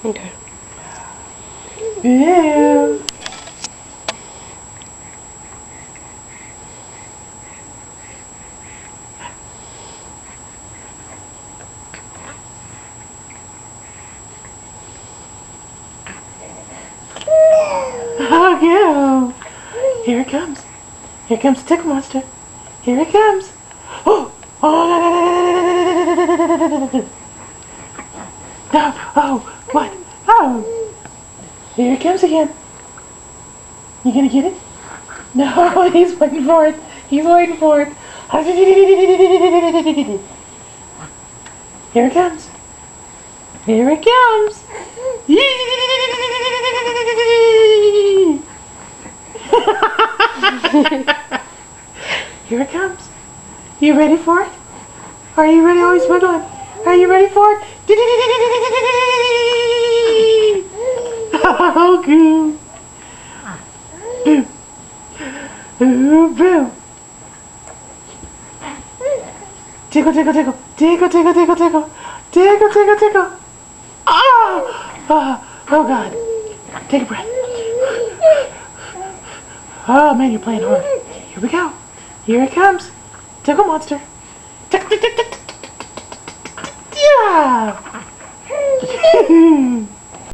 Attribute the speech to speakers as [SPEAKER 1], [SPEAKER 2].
[SPEAKER 1] Okay.
[SPEAKER 2] Yeah. Oh, yeah. Here it comes. Here comes the tickle monster. Here it comes. Oh! Oh! No! Oh! What? Oh! Here it comes again. You gonna get it? No, he's waiting for it. He's waiting for it. Here it comes. Here it comes. Here it comes. You ready for it? Are you ready? Oh, he's wiggling. Are you ready for it? Oh, goo. Boo. Ooh, boo. Tickle, tickle, tickle. Tickle, tickle, tickle, tickle. Tickle, tickle, tickle. Oh! Oh, oh God. Take a breath. Oh, man, you're playing hard. Here we go. Here it comes. Tickle monster. Yeah!